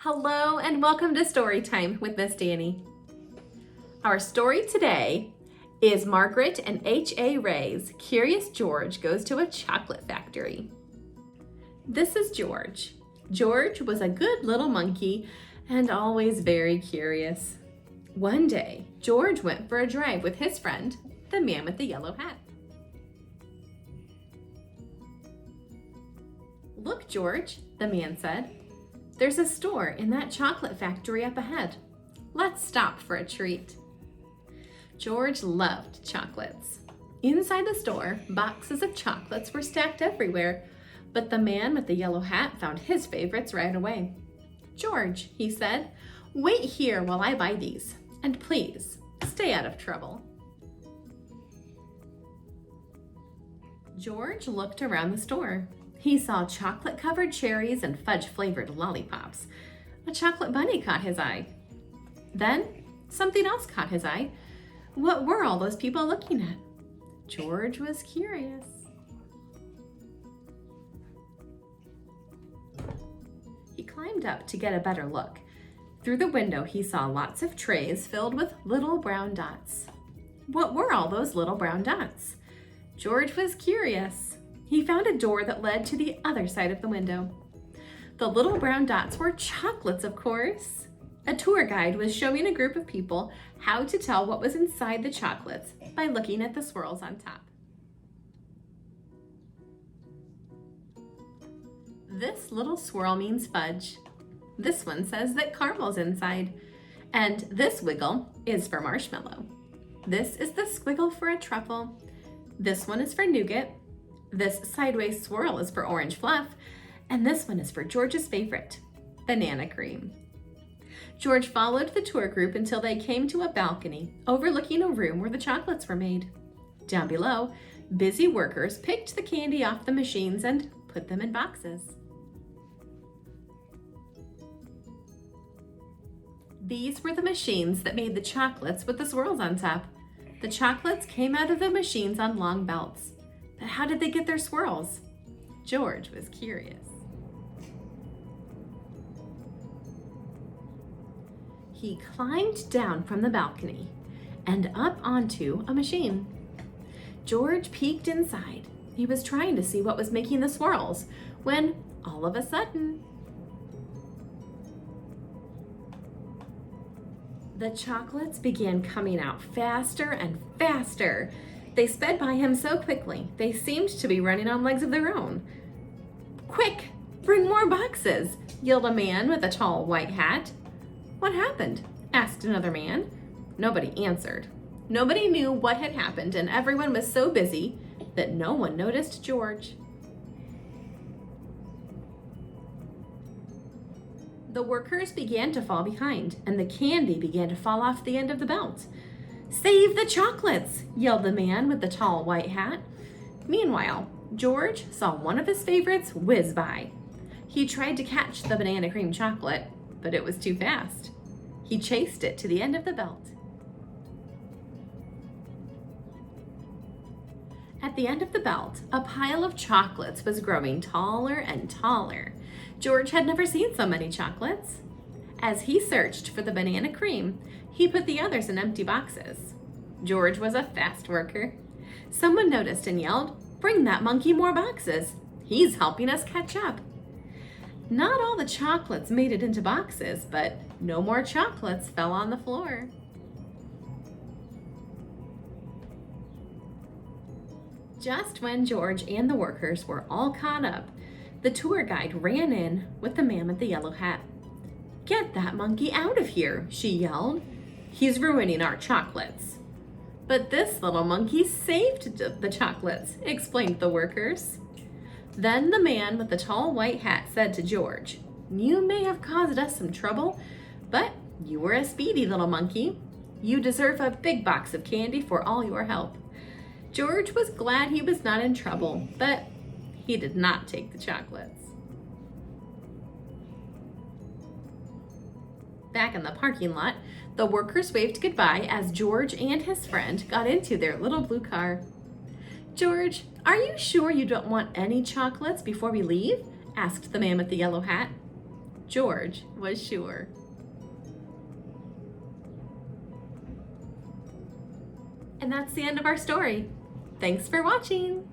Hello and welcome to Story Time with Miss Dani. Our story today is Margaret and H.A. Ray's Curious George Goes to a Chocolate Factory. This is George. George was a good little monkey and always very curious. One day, George went for a drive with his friend, the man with the yellow hat. "Look, George," the man said. "There's a store in that chocolate factory up ahead. Let's stop for a treat." George loved chocolates. Inside the store, boxes of chocolates were stacked everywhere, but the man with the yellow hat found his favorites right away. "George," he said, "wait here while I buy these, and please, stay out of trouble." George looked around the store. He saw chocolate-covered cherries and fudge-flavored lollipops. A chocolate bunny caught his eye. Then something else caught his eye. What were all those people looking at? George was curious. He climbed up to get a better look. Through the window, he saw lots of trays filled with little brown dots. What were all those little brown dots? George was curious. He found a door that led to the other side of the window. The little brown dots were chocolates, of course. A tour guide was showing a group of people how to tell what was inside the chocolates by looking at the swirls on top. This little swirl means fudge. This one says that caramel's inside. And this wiggle is for marshmallow. This is the squiggle for a truffle. This one is for nougat. This sideways swirl is for orange fluff, and this one is for George's favorite, banana cream. George followed the tour group until they came to a balcony overlooking a room where the chocolates were made. Down below, busy workers picked the candy off the machines and put them in boxes. These were the machines that made the chocolates with the swirls on top. The chocolates came out of the machines on long belts. But how did they get their swirls? George was curious. He climbed down from the balcony and up onto a machine. George peeked inside. He was trying to see what was making the swirls when all of a sudden, the chocolates began coming out faster and faster. They sped by him so quickly, they seemed to be running on legs of their own. "Quick, bring more boxes," yelled a man with a tall white hat. "What happened?" asked another man. Nobody answered. Nobody knew what had happened, and everyone was so busy that no one noticed George. The workers began to fall behind, and the candy began to fall off the end of the belt. "Save the chocolates!" yelled the man with the tall white hat. Meanwhile, George saw one of his favorites whiz by. He tried to catch the banana cream chocolate, but it was too fast. He chased it to the end of the belt. At the end of the belt, a pile of chocolates was growing taller and taller. George had never seen so many chocolates. As he searched for the banana cream, he put the others in empty boxes. George was a fast worker. Someone noticed and yelled, "Bring that monkey more boxes. He's helping us catch up." Not all the chocolates made it into boxes, but no more chocolates fell on the floor. Just when George and the workers were all caught up, the tour guide ran in with the man with the yellow hat. "Get that monkey out of here," she yelled. "He's ruining our chocolates." "But this little monkey saved the chocolates," explained the workers. Then the man with the tall white hat said to George, "You may have caused us some trouble, but you were a speedy little monkey. You deserve a big box of candy for all your help." George was glad he was not in trouble, but he did not take the chocolates. Back in the parking lot, the workers waved goodbye as George and his friend got into their little blue car. "George, are you sure you don't want any chocolates before we leave?" asked the man with the yellow hat. George was sure. And that's the end of our story. Thanks for watching!